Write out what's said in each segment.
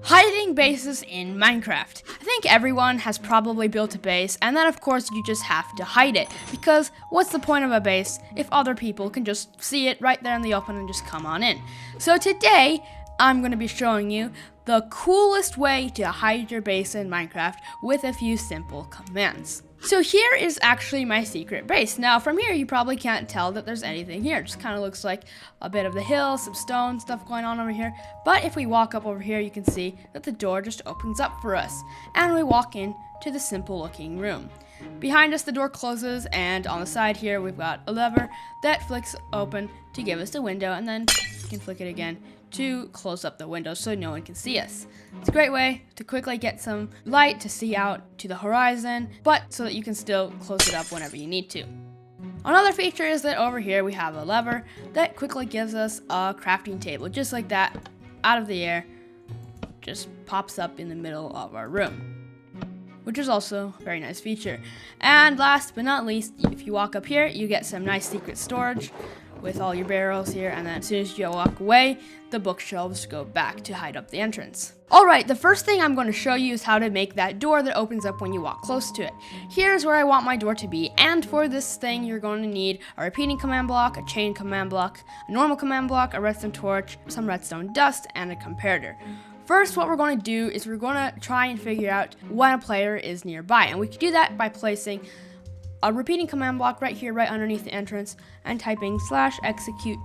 Hiding bases in Minecraft. I think everyone has probably built a base, and then of course you just have to hide it, because what's the point of a base if other people can just see it right there in the open and just come on in? So today, I'm going to be showing you the coolest way to hide your base in Minecraft with a few simple commands. So here is actually my secret base. Now from here you probably can't tell that there's anything here. It just kind of looks like a bit of the hill, some stone stuff going on over here. But if we walk up over here, you can see that the door just opens up for us. And we walk in to the simple looking room. Behind us the door closes, and on the side here we've got a lever that flicks open to give us the window, and then you can flick it again to close up the window so no one can see us. It's a great way to quickly get some light to see out to the horizon, but so that you can still close it up whenever you need to. Another feature is that over here we have a lever that quickly gives us a crafting table, just like that, out of the air, just pops up in the middle of our room, which is also a very nice feature. And last but not least, if you walk up here, you get some nice secret storage with all your barrels here, and then as soon as you walk away, the bookshelves go back to hide up the entrance. Alright, the first thing I'm going to show you is how to make that door that opens up when you walk close to it. Here's where I want my door to be, and for this thing you're going to need a repeating command block, a chain command block, a normal command block, a redstone torch, some redstone dust, and a comparator. First, what we're going to do is we're going to try and figure out when a player is nearby, and we can do that by placing a repeating command block right here, right underneath the entrance, and typing /execute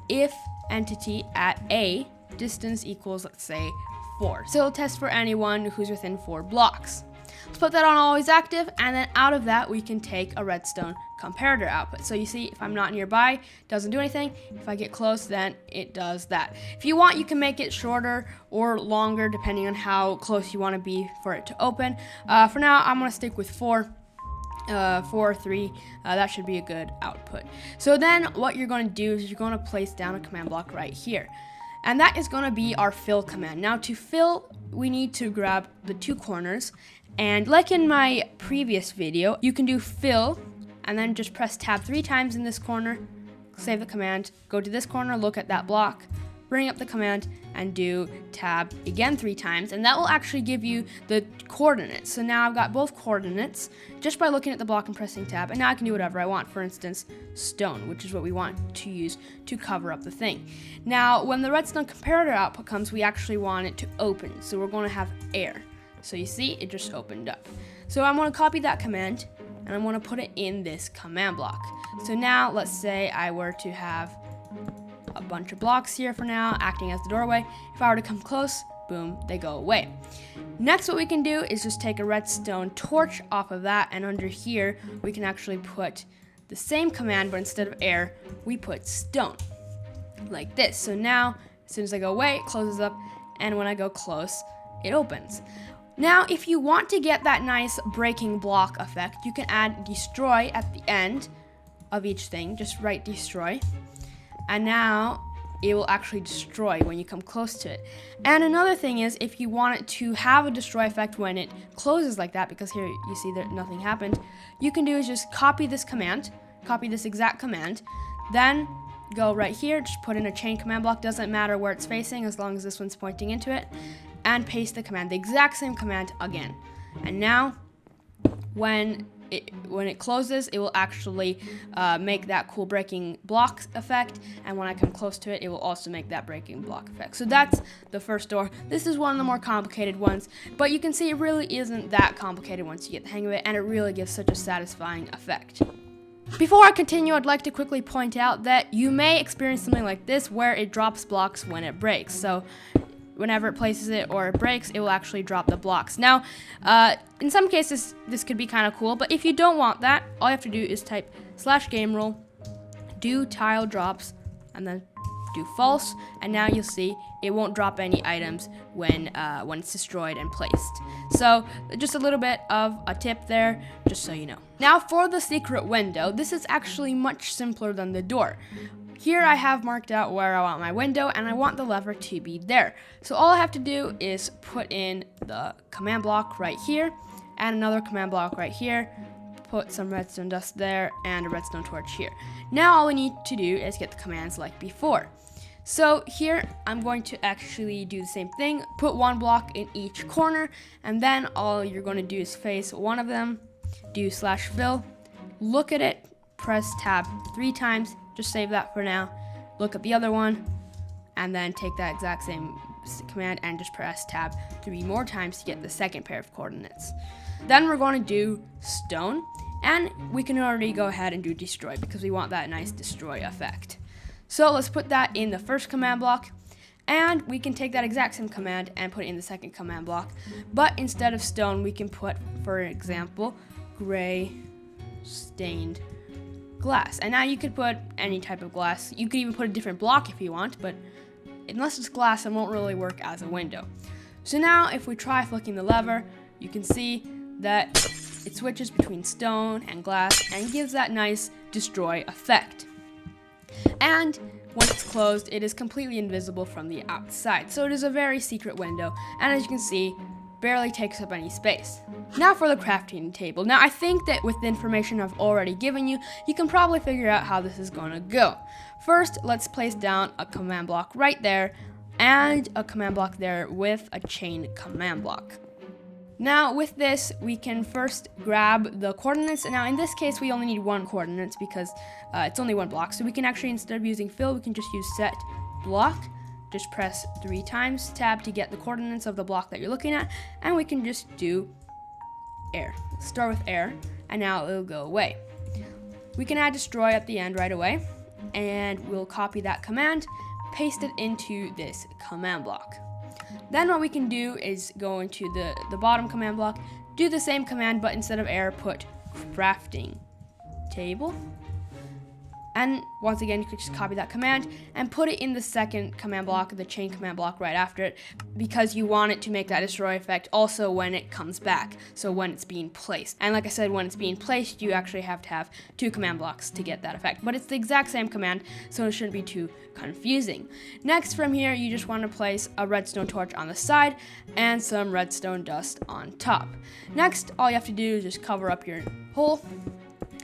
if entity at a distance equals, let's say, 4. So it'll test for anyone who's within 4 blocks. Let's put that on always active, and then out of that we can take a redstone comparator output. So you see, if I'm not nearby, it doesn't do anything. If I get close, then it does that. If you want, you can make it shorter or longer depending on how close you want to be for it to open. For now, I'm going to stick with 4. 4, 3, that should be a good output. So then what you're going to do is you're going to place down a command block right here, and that is going to be our fill command. Now to fill, we need to grab the 2 corners, and like in my previous video, you can do fill and then just press tab 3 times in this corner, save the command, go to this corner, look at that block, bring up the command, and do tab again 3 times, and that will actually give you the coordinates. So now I've got both coordinates just by looking at the block and pressing tab, and now I can do whatever I want. For instance, stone, which is what we want to use to cover up the thing. Now when the redstone comparator output comes, we actually want it to open, so we're going to have air. So you see, it just opened up. So I'm going to copy that command and I'm going to put it in this command block. So now let's say I were to have a bunch of blocks here for now, acting as the doorway. If I were to come close, boom, they go away. Next, what we can do is just take a redstone torch off of that, and under here, we can actually put the same command, but instead of air, we put stone, like this. So now, as soon as I go away, it closes up, and when I go close, it opens. Now, if you want to get that nice breaking block effect, you can add destroy at the end of each thing. Just write destroy. And now it will actually destroy when you come close to it. And another thing is, if you want it to have a destroy effect when it closes like that, because here you see that nothing happened, you can do is just copy this command, copy this exact command, then go right here, just put in a chain command block, doesn't matter where it's facing as long as this one's pointing into it, and paste the command, the exact same command again. And now when it closes, it will actually make that cool breaking block effect, and when I come close to it, it will also make that breaking block effect. So that's the first door. This is one of the more complicated ones, but you can see it really isn't that complicated once you get the hang of it, and it really gives such a satisfying effect. Before I continue, I'd like to quickly point out that you may experience something like this where it drops blocks when it breaks. So whenever it places it or it breaks, it will actually drop the blocks. Now, in some cases, this could be kind of cool, but if you don't want that, all you have to do is type /game rule, do tile drops, and then do false, and now you'll see it won't drop any items when it's destroyed and placed. So just a little bit of a tip there, just so you know. Now for the secret window, this is actually much simpler than the door. Here I have marked out where I want my window, and I want the lever to be there. So all I have to do is put in the command block right here, and another command block right here, put some redstone dust there, and a redstone torch here. Now all we need to do is get the commands like before. So here I'm going to actually do the same thing, put one block in each corner, and then all you're going to do is face one of them, do /fill, look at it, press tab 3 times, just save that for now, look at the other one, and then take that exact same command and just press tab 3 more times to get the second pair of coordinates. Then we're going to do stone, and we can already go ahead and do destroy because we want that nice destroy effect. So let's put that in the first command block, and we can take that exact same command and put it in the second command block. But instead of stone, we can put, for example, gray stained glass. And now you could put any type of glass. You could even put a different block if you want, but unless it's glass, it won't really work as a window. So now if we try flicking the lever, you can see that it switches between stone and glass and gives that nice destroy effect. And when it's closed, it is completely invisible from the outside. So it is a very secret window, and as you can see, barely takes up any space. Now for the crafting table. Now I think that with the information I've already given you, you can probably figure out how this is going to go. First, let's place down a command block right there, and a command block there with a chain command block. Now with this, we can first grab the coordinates. Now in this case, we only need 1 coordinates because it's only 1 block. So we can actually, instead of using fill, we can just use set block. Just press 3 times tab to get the coordinates of the block that you're looking at. And we can just do air. Start with air, and now it'll go away. We can add destroy at the end right away, and we'll copy that command, paste it into this command block. Then what we can do is go into the bottom command block, do the same command, but instead of air, put crafting table. And once again, you could just copy that command and put it in the second command block, the chain command block right after it, because you want it to make that destroy effect also when it comes back, so when it's being placed. And like I said, when it's being placed, you actually have to have 2 command blocks to get that effect. But it's the exact same command, so it shouldn't be too confusing. Next, from here, you just want to place a redstone torch on the side and some redstone dust on top. Next, all you have to do is just cover up your hole.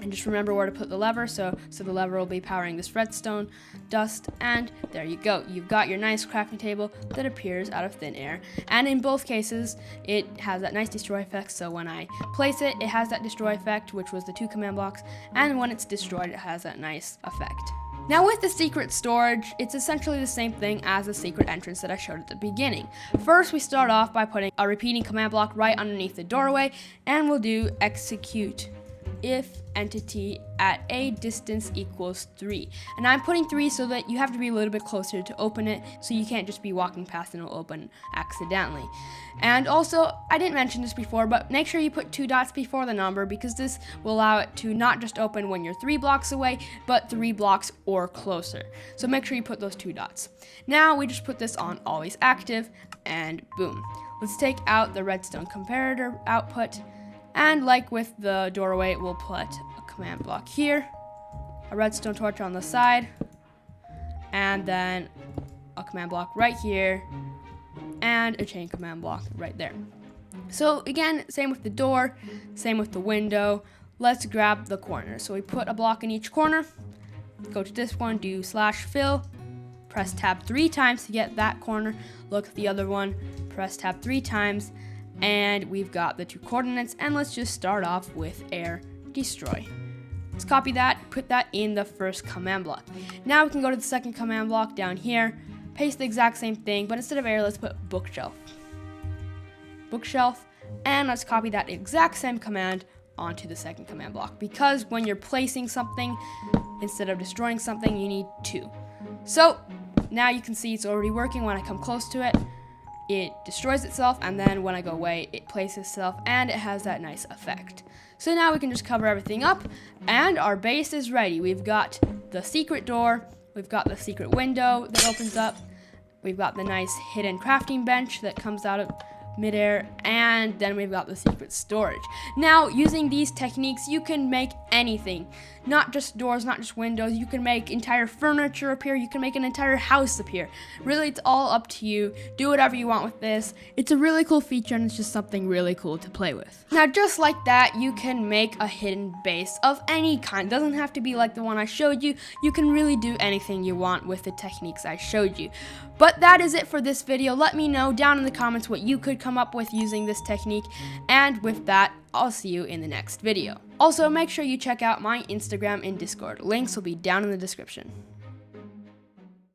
And just remember where to put the lever, so the lever will be powering this redstone dust, and there you go. You've got your nice crafting table that appears out of thin air. And in both cases, it has that nice destroy effect, so when I place it, it has that destroy effect, which was the 2 command blocks, and when it's destroyed, it has that nice effect. Now with the secret storage, it's essentially the same thing as the secret entrance that I showed at the beginning. First, we start off by putting a repeating command block right underneath the doorway, and we'll do execute if entity at a distance equals 3. And I'm putting 3 so that you have to be a little bit closer to open it, so you can't just be walking past and it'll open accidentally. And also, I didn't mention this before, but make sure you put 2 dots before the number, because this will allow it to not just open when you're 3 blocks away, but 3 blocks or closer. So make sure you put those 2 dots. Now we just put this on always active, and boom. Let's take out the redstone comparator output. And like with the doorway, we'll put a command block here, a redstone torch on the side, and then a command block right here, and a chain command block right there. So again, same with the door, same with the window. Let's grab the corner. So we put a block in each corner, go to this one, do /fill, press tab 3 times to get that corner, look at the other one, press tab 3 times, and we've got the 2 coordinates, and let's just start off with air destroy. Let's copy that, put that in the first command block. Now we can go to the second command block down here, paste the exact same thing, but instead of air, let's put bookshelf. Bookshelf, and let's copy that exact same command onto the second command block, because when you're placing something, instead of destroying something, you need 2. So now you can see it's already working. When I come close to it, it destroys itself, and then when I go away, it places itself, and it has that nice effect. So now we can just cover everything up, and our base is ready. We've got the secret door, we've got the secret window that opens up, we've got the nice hidden crafting bench that comes out of midair, and then we've got the secret storage. Now, using these techniques, you can make anything. Not just doors, not just windows. You can make entire furniture appear. You can make an entire house appear. Really, it's all up to you. Do whatever you want with this. It's a really cool feature, and it's just something really cool to play with. Now, just like that, you can make a hidden base of any kind. Doesn't have to be like the one I showed you. You can really do anything you want with the techniques I showed you. But that is it for this video. Let me know down in the comments what you could come up with using this technique. And with that, I'll see you in the next video. Also, make sure you check out my Instagram and Discord. Links will be down in the description.